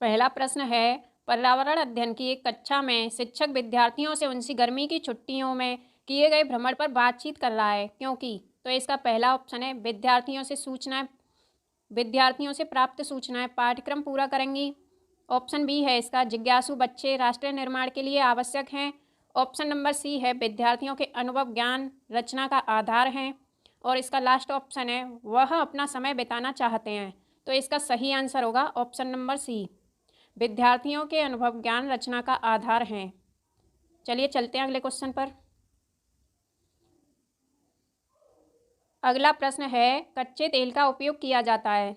पहला प्रश्न है, पर्यावरण अध्ययन की एक कक्षा में शिक्षक विद्यार्थियों से उनकी गर्मी की छुट्टियों में किए गए भ्रमण पर बातचीत कर रहा है, क्योंकि तो इसका पहला ऑप्शन है विद्यार्थियों से प्राप्त सूचनाएं पाठ्यक्रम पूरा करेंगी। ऑप्शन बी है इसका, जिज्ञासु बच्चे राष्ट्र निर्माण के लिए आवश्यक हैं। ऑप्शन नंबर सी है, विद्यार्थियों के अनुभव ज्ञान रचना का आधार हैं। और इसका लास्ट ऑप्शन है, वह अपना समय बिताना चाहते हैं। तो इसका सही आंसर होगा ऑप्शन नंबर सी, विद्यार्थियों के अनुभव ज्ञान रचना का आधार हैं। चलिए चलते हैं अगले क्वेश्चन पर। अगला प्रश्न है, कच्चे तेल का उपयोग किया जाता है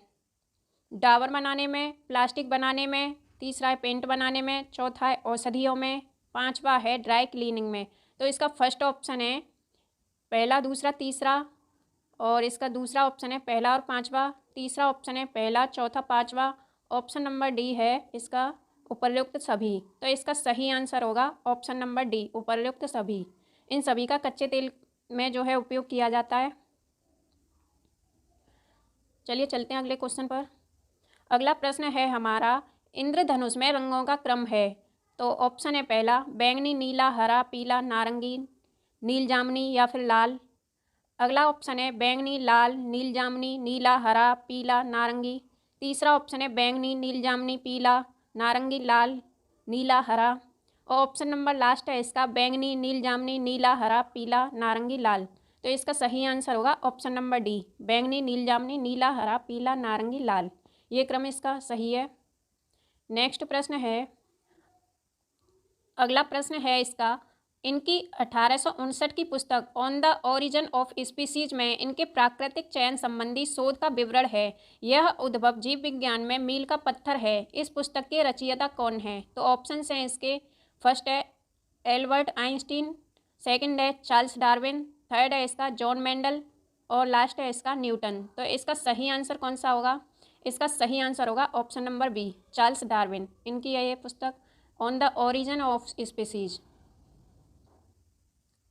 डाबर बनाने में, प्लास्टिक बनाने में, तीसरा है पेंट बनाने में, चौथा है औषधियों में, पांचवा है ड्राई क्लीनिंग में। तो इसका फर्स्ट ऑप्शन है पहला, दूसरा, तीसरा। और इसका दूसरा ऑप्शन है पहला और पांचवा। तीसरा ऑप्शन है पहला, चौथा, पांचवा। ऑप्शन नंबर डी है इसका उपर्युक्त सभी। तो इसका सही आंसर होगा ऑप्शन नंबर डी, उपर्युक्त सभी। इन सभी का कच्चे तेल में जो है उपयोग किया जाता है। चलिए चलते हैं अगले क्वेश्चन पर। अगला प्रश्न है हमारा, इंद्रधनुष में रंगों का क्रम है। तो ऑप्शन है पहला, बैंगनी, नीला, हरा, पीला, नारंगी, नील जामुनी या फिर लाल। अगला ऑप्शन है बैंगनी, लाल, नील जामुनी, नीला, हरा, पीला, नारंगी। तीसरा ऑप्शन है बैंगनी, नील जामुनी, पीला, नारंगी, लाल, नीला, हरा। और ऑप्शन नंबर लास्ट है इसका, बैंगनी, नील जामुनी, नीला, हरा, पीला, नारंगी, लाल। तो इसका सही आंसर होगा ऑप्शन नंबर डी, बैंगनी, नील जामुनी, नीला, हरा, पीला, नारंगी, लाल। ये क्रम इसका सही है। नेक्स्ट प्रश्न है, अगला प्रश्न है इसका, इनकी 1859 की पुस्तक on the origin of species में इनके प्राकृतिक चयन संबंधी शोध का विवरण है। यह उद्भव जीव विज्ञान में मील का पत्थर है। इस पुस्तक के रचयिता कौन है? तो ऑप्शन हैं इसके, फर्स्ट है एल्बर्ट आइंस्टीन, सेकंड है चार्ल्स डार्विन, थर्ड है इसका जॉन मेंडल और लास्ट है इसका न्यूटन। तो इसका सही आंसर कौन सा होगा? इसका सही आंसर होगा option number B, Charles Darwin. इनकी है ये पुस्तक on the origin of species.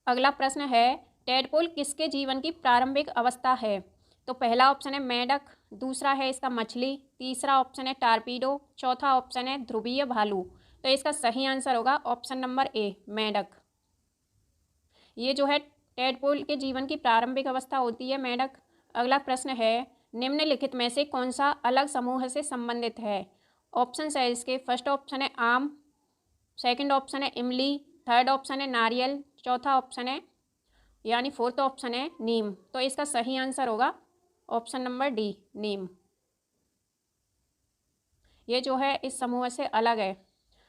अगला प्रश्न है, टेडपोल किसके जीवन की प्रारंभिक अवस्था है? तो पहला ऑप्शन है मेंढक, दूसरा है इसका मछली, तीसरा ऑप्शन है टारपीडो, चौथा ऑप्शन है ध्रुवीय भालू। तो इसका सही आंसर होगा ऑप्शन नंबर ए, मेंढक। ये जो है टेडपोल के जीवन की प्रारंभिक अवस्था होती है मेंढक। अगला प्रश्न है, निम्नलिखित में से कौन सा अलग समूह से संबंधित है? ऑप्शन है इसके, फर्स्ट ऑप्शन है आम, सेकंड ऑप्शन है इमली, थर्ड ऑप्शन है नारियल, चौथा ऑप्शन है यानी फोर्थ ऑप्शन है नीम। तो इसका सही आंसर होगा ऑप्शन नंबर डी, नीम। ये जो है इस समूह से अलग है।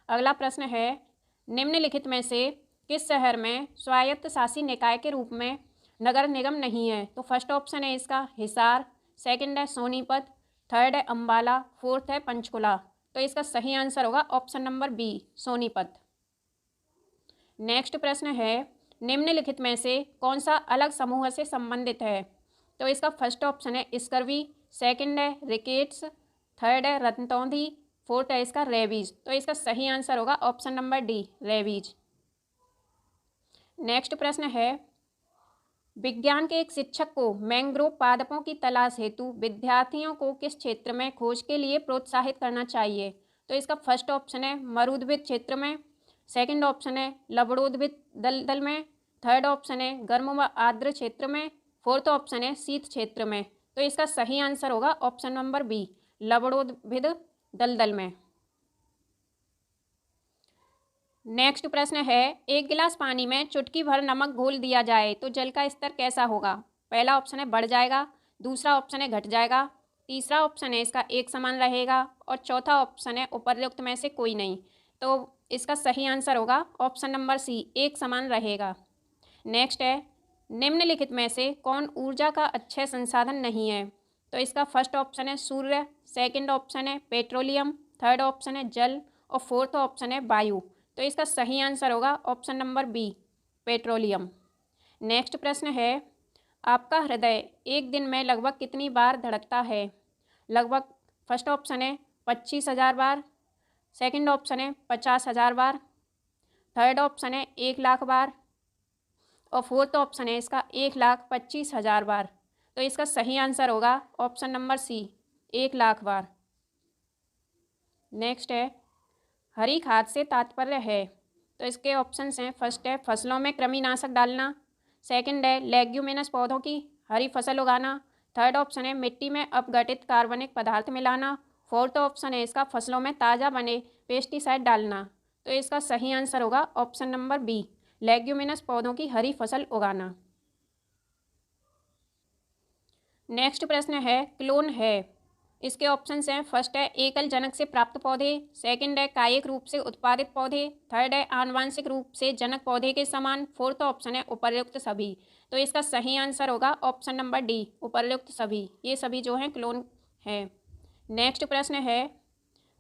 अगला प्रश्न है, निम्नलिखित में से किस शहर में स्वायत्त शासी निकाय के रूप में नगर निगम नहीं है? तो फर्स्ट ऑप्शन है इसका हिसार, सेकंड है सोनीपत, थर्ड है अंबाला, फोर्थ है पंचकुला। तो इसका सही आंसर होगा option number B, Sonipat. Next प्रश्न है, निम्नलिखित में से कौन सा अलग समूह से संबंधित है? तो इसका फर्स्ट ऑप्शन है स्कर्वी, सेकंड है रिकेट्स, थर्ड है रतौंधी, फोर्थ है इसका रेबीज। तो इसका सही आंसर होगा option number D, rabies. Next प्रश्न है, विज्ञान के एक शिक्षक को मैंग्रोव पादपों की तलाश हेतु विद्यार्थियों को किस क्षेत्र में खोज के लिए प्रोत्साहित करना चाहिए? तो इसका फर्स्ट ऑप्शन है मरुद्भिद क्षेत्र में, सेकंड ऑप्शन है लवणोद्भिद दलदल में, थर्ड ऑप्शन है गर्म व आर्द्र क्षेत्र में, फोर्थ ऑप्शन है शीत क्षेत्र में। तो इसका सही आंसर होगा ऑप्शन नंबर बी, लवणोद्भिद दलदल में। नेक्स्ट प्रश्न है, एक गिलास पानी में चुटकी भर नमक घोल दिया जाए तो जल का स्तर कैसा होगा? पहला ऑप्शन है बढ़ जाएगा, दूसरा ऑप्शन है घट जाएगा, तीसरा ऑप्शन है इसका एक समान रहेगा और चौथा ऑप्शन है उपर्युक्त में से कोई नहीं। तो इसका सही आंसर होगा ऑप्शन नंबर सी, एक समान रहेगा। नेक्स्ट है, निम्नलिखित में से कौन ऊर्जा का अक्षय संसाधन नहीं है? तो इसका फर्स्ट ऑप्शन है सूर्य, सेकंड ऑप्शन है पेट्रोलियम, थर्ड ऑप्शन है जल और फोर्थ ऑप्शन है वायु। तो इसका सही आंसर होगा option number B, petroleum. Next प्रश्न है, आपका हृदय एक दिन में लगभग कितनी बार धड़कता है? लगभग फर्स्ट ऑप्शन है 25,000 बार, सेकंड ऑप्शन है 50,000 बार, थर्ड ऑप्शन है 1,00,000 बार और फोर्थ ऑप्शन है इसका 1,25,000 बार। तो इसका सही आंसर होगा ऑप्शन नंबर सी, 1,00,000 बार। नेक्स्ट है हरी खाद से तात्पर्य है, तो इसके ऑप्शंस हैं। फर्स्ट है फसलों में कृमिनाशक डालना, सेकंड है लेग्यूमिनस पौधों की हरी फसल उगाना, थर्ड ऑप्शन है मिट्टी में अपघटित कार्बनिक पदार्थ मिलाना, फोर्थ ऑप्शन है इसका फसलों में ताज़ा बने पेस्टिसाइड डालना। तो इसका सही आंसर होगा ऑप्शन नंबर बी, लेग्यूमिनस पौधों की हरी फसल उगाना। नेक्स्ट प्रश्न है क्लोन है, इसके ऑप्शंस हैं। फर्स्ट है एकल जनक से प्राप्त पौधे, सेकंड है कायिक रूप से उत्पादित पौधे, थर्ड है आनुवांशिक रूप से जनक पौधे के समान, फोर्थ ऑप्शन है उपर्युक्त सभी। तो इसका सही आंसर होगा ऑप्शन नंबर डी, उपर्युक्त सभी। ये सभी जो हैं क्लोन है। नेक्स्ट प्रश्न है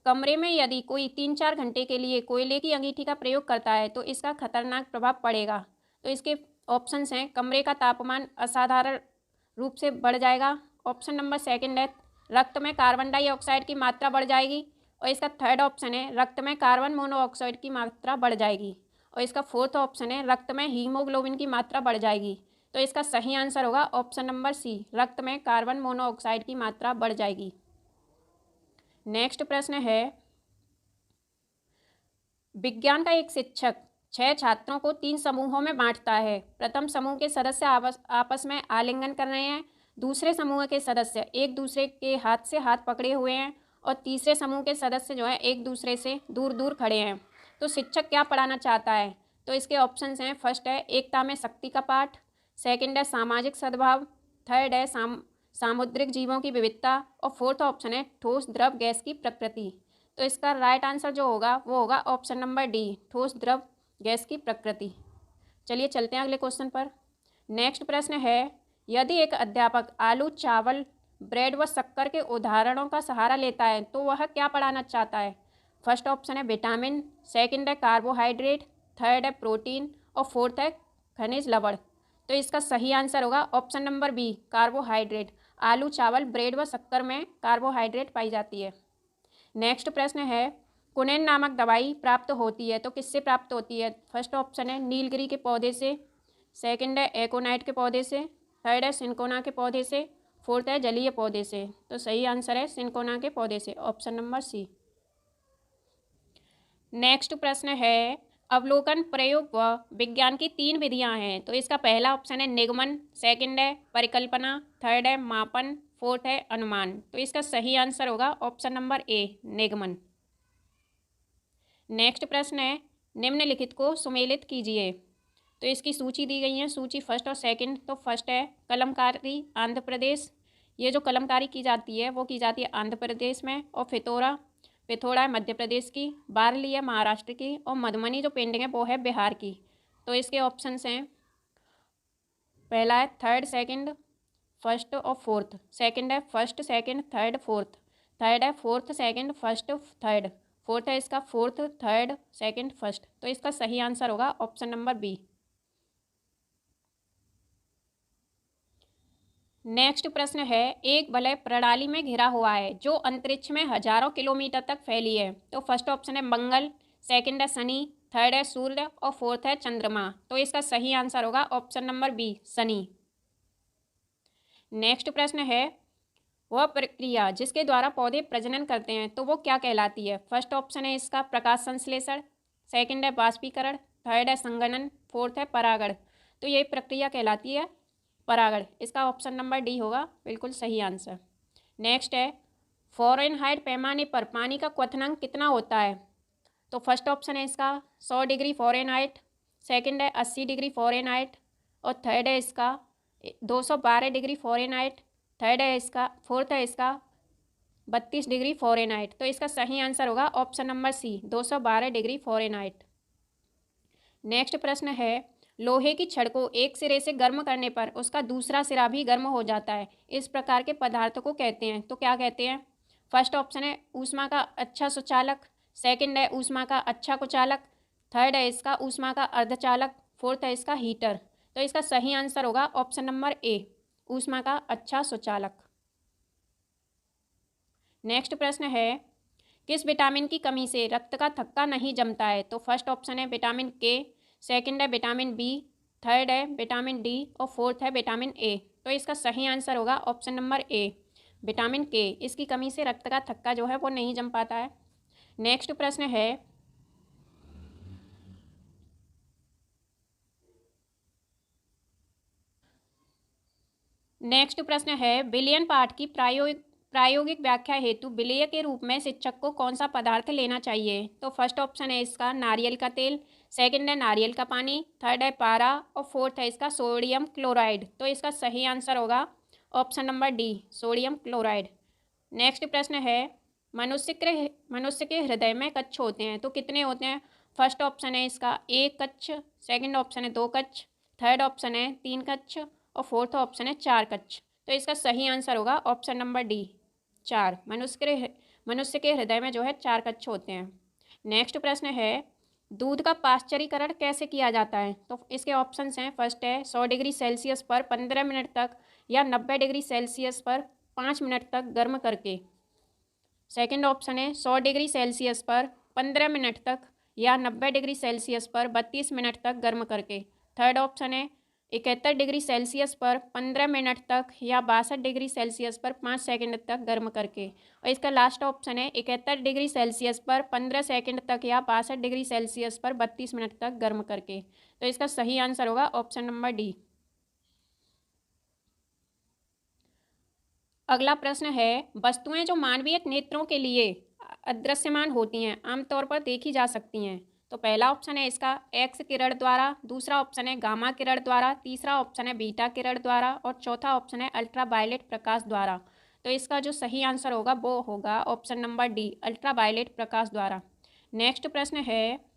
कमरे में यदि कोई 3-4 घंटे के लिए कोयले की अंगीठी का प्रयोग करता है तो इसका खतरनाक प्रभाव पड़ेगा। तो इसके ऑप्शंस हैं। कमरे का तापमान असाधारण रूप से बढ़ जाएगा, ऑप्शन नंबर सेकंड है रक्त में कार्बन डाइऑक्साइड की मात्रा बढ़ जाएगी, और इसका थर्ड ऑप्शन है रक्त में कार्बन मोनोऑक्साइड की मात्रा बढ़ जाएगी, और इसका फोर्थ ऑप्शन है रक्त में हीमोग्लोबिन की मात्रा बढ़ जाएगी। तो इसका सही आंसर होगा ऑप्शन नंबर सी, रक्त में कार्बन मोनोऑक्साइड की मात्रा बढ़ जाएगी। नेक्स्ट प्रश्न है विज्ञान का एक शिक्षक 6 छात्रों को 3 समूहों में बांटता है। प्रथम समूह के सदस्य आपस में आलिंगन कर रहे हैं, दूसरे समूह के सदस्य एक दूसरे के हाथ से हाथ पकड़े हुए हैं, और तीसरे समूह के सदस्य जो है एक दूसरे से दूर दूर खड़े हैं। तो शिक्षक क्या पढ़ाना चाहता है? तो इसके ऑप्शंस हैं। फर्स्ट है एकता में शक्ति का पाठ, सेकंड है सामाजिक सद्भाव, थर्ड है सामुद्रिक जीवों की विविधता, और फोर्थ ऑप्शन है ठोस द्रव गैस की प्रकृति। तो इसका राइट आंसर जो होगा वो होगा ऑप्शन नंबर डी, ठोस द्रव गैस की प्रकृति। चलिए चलते हैं अगले क्वेश्चन पर। नेक्स्ट प्रश्न है यदि एक अध्यापक आलू, चावल, ब्रेड व शक्कर के उदाहरणों का सहारा लेता है तो वह क्या पढ़ाना चाहता है? फर्स्ट ऑप्शन है विटामिन, सेकंड है कार्बोहाइड्रेट, थर्ड है प्रोटीन, और फोर्थ है खनिज लवण। तो इसका सही आंसर होगा ऑप्शन नंबर बी, कार्बोहाइड्रेट। आलू, चावल, ब्रेड व शक्कर में कार्बोहाइड्रेट पाई जाती है। नेक्स्ट प्रश्न है कुनेन नामक दवाई प्राप्त होती है तो किससे प्राप्त होती है? फर्स्ट ऑप्शन है नीलगिरी के पौधे से, सेकंड है एकोनाइट के पौधे से, थर्ड है सिनकोना के पौधे से, फोर्थ है जलीय पौधे से। तो सही आंसर है सिनकोना के पौधे से, ऑप्शन नंबर सी। नेक्स्ट प्रश्न है अवलोकन, प्रयोग व विज्ञान की 3 विधियां हैं। तो इसका पहला ऑप्शन है निगमन, सेकंड है परिकल्पना, थर्ड है मापन, फोर्थ है अनुमान। तो इसका सही आंसर होगा ऑप्शन नंबर ए, निगमन। नेक्स्ट प्रश्न है निम्नलिखित को सुमेलित कीजिए। तो इसकी सूची दी गई है, सूची फर्स्ट और सेकंड। तो फर्स्ट है कलमकारी आंध्र प्रदेश, ये जो कलमकारी की जाती है वो की जाती है आंध्र प्रदेश में, और पिथौरा है मध्य प्रदेश की, बारली है महाराष्ट्र की, और मधुबनी जो पेंटिंग है वो है बिहार की। तो इसके ऑप्शंस हैं। पहला है थर्ड, सेकंड, फर्स्ट और फोर्थ, सेकंड है first, second, third, fourth, third है fourth, second, first, third, fourth है इसका फोर्थ, थर्ड, सेकंड, फर्स्ट। तो इसका सही आंसर होगा ऑप्शन नंबर बी। नेक्स्ट प्रश्न है एक वलय प्रणाली में घिरा हुआ है जो अंतरिक्ष में हजारों किलोमीटर तक फैली है। तो फर्स्ट ऑप्शन है मंगल, सेकंड है शनि, थर्ड है सूर्य, और फोर्थ है चंद्रमा। तो इसका सही आंसर होगा ऑप्शन नंबर बी, शनि। नेक्स्ट प्रश्न है वह प्रक्रिया जिसके द्वारा पौधे प्रजनन करते हैं तो वो क्या कहलाती है? फर्स्ट ऑप्शन है इसका प्रकाश संश्लेषण, सेकंड है बाष्पीकरण, थर्ड है संघनन, फोर्थ है परागण। तो ये प्रक्रिया कहलाती है परागण। इसका ऑप्शन नंबर डी होगा बिल्कुल सही आंसर। नेक्स्ट है फ़ारेनहाइट पैमाने पर पानी का क्वथनांक कितना होता है? तो फर्स्ट ऑप्शन है इसका 100 डिग्री फ़ारेनहाइट, सेकंड है 80 डिग्री फ़ारेनहाइट, और थर्ड है इसका 212 डिग्री फ़ारेनहाइट, थर्ड है इसका फोर्थ है इसका 32 डिग्री फ़ारेनहाइट। तो इसका सही आंसर होगा option number C, 212 degree Fahrenheit. Next प्रश्न है लोहे की छड़ को एक सिरे से गर्म करने पर उसका दूसरा सिरा भी गर्म हो जाता है, इस प्रकार के पदार्थ को कहते हैं। तो क्या कहते हैं? फर्स्ट ऑप्शन है ऊष्मा का अच्छा सुचालक, सेकंड है ऊष्मा का अच्छा कुचालक, थर्ड है इसका ऊष्मा का अर्धचालक, फोर्थ है इसका हीटर। तो इसका सही आंसर होगा ऑप्शन नंबर ए, ऊष्मा का अच्छा सुचालक। नेक्स्ट प्रश्न है किस विटामिन की कमी से रक्त का थक्का नहीं जमता है? तो फर्स्ट ऑप्शन है विटामिन के, सेकंड है विटामिन बी, थर्ड है विटामिन डी, और फोर्थ है विटामिन ए। तो इसका सही आंसर होगा ऑप्शन नंबर ए, विटामिन के। इसकी कमी से रक्त का थक्का जो है वो नहीं जम पाता है। नेक्स्ट प्रश्न है विलियन पाठ की प्रायोगिक व्याख्या हेतु विलेय के रूप में शिक्षक को कौन सा पदार्थ लेना चाहिए? तो फर्स्ट ऑप्शन है इसका नारियल का तेल, सेकंड है नारियल का पानी, थर्ड है पारा और फोर्थ है इसका सोडियम क्लोराइड। तो इसका सही आंसर होगा option number D, sodium chloride. Next प्रश्न है मनुष्य के हृदय में कक्ष होते हैं तो कितने होते हैं? फर्स्ट ऑप्शन है इसका 1 कक्ष, सेकंड ऑप्शन है 2 कक्ष, थर्ड ऑप्शन है 3 कक्ष और फोर्थ ऑप्शन है 4 कक्ष। तो इसका सही आंसर होगा ऑप्शन नंबर डी, 4। मनुष्य के हृदय में जो है 4 कक्ष होते हैं। नेक्स्ट प्रश्न है दूध का पाश्चरीकरण कैसे किया जाता है? तो इसके ऑप्शंस हैं, फर्स्ट है 100 डिग्री सेल्सियस पर 15 मिनट तक या 90 डिग्री सेल्सियस पर 5 मिनट तक गर्म करके। सेकंड ऑप्शन है 100 डिग्री सेल्सियस पर 15 मिनट तक या 90 डिग्री सेल्सियस पर 32 मिनट तक गर्म करके। थर्ड ऑप्शन है 71 डिग्री सेल्सियस पर 15 मिनट तक या 62 डिग्री सेल्सियस पर 5 सेकंड तक गर्म करके। और इसका लास्ट ऑप्शन है 71 डिग्री सेल्सियस पर 15 सेकंड तक या 62 डिग्री सेल्सियस पर 32 मिनट तक गर्म करके। तो इसका सही आंसर होगा ऑप्शन नंबर डी। अगला प्रश्न है वस्तुएं जो मानवीय नेत्रों के लिए अदृश्यमान होती हैं आमतौर पर देखी जा सकती हैं। तो पहला ऑप्शन है इसका एक्स किरण द्वारा, दूसरा ऑप्शन है गामा किरण द्वारा, तीसरा ऑप्शन है बीटा किरण द्वारा और चौथा ऑप्शन है अल्ट्रावायलेट प्रकाश द्वारा। तो इसका जो सही आंसर होगा वो होगा ऑप्शन नंबर डी, अल्ट्रावायलेट प्रकाश द्वारा। नेक्स्ट प्रश्न है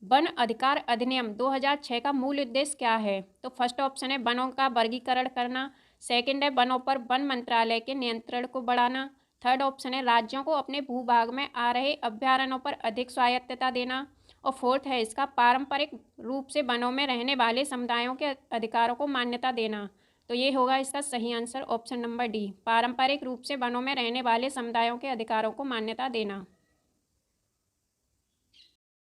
वन अधिकार अधिनियम 2006 का मूल उद्देश्य क्या है? तो फर्स्ट ऑप्शन है वनों का वर्गीकरण करना, सेकंड है वनों पर वन मंत्रालय के नियंत्रण को बढ़ाना, थर्ड ऑप्शन है राज्यों को अपने भूभाग में आ रहे अभ्यारण्यों पर अधिक स्वायत्तता देना और फोर्थ है इसका पारंपरिक रूप से वनों में रहने वाले समुदायों के अधिकारों को मान्यता देना। तो ये होगा इसका सही आंसर ऑप्शन नंबर डी, पारंपरिक रूप से वनों में रहने वाले समुदायों के अधिकारों को मान्यता देना।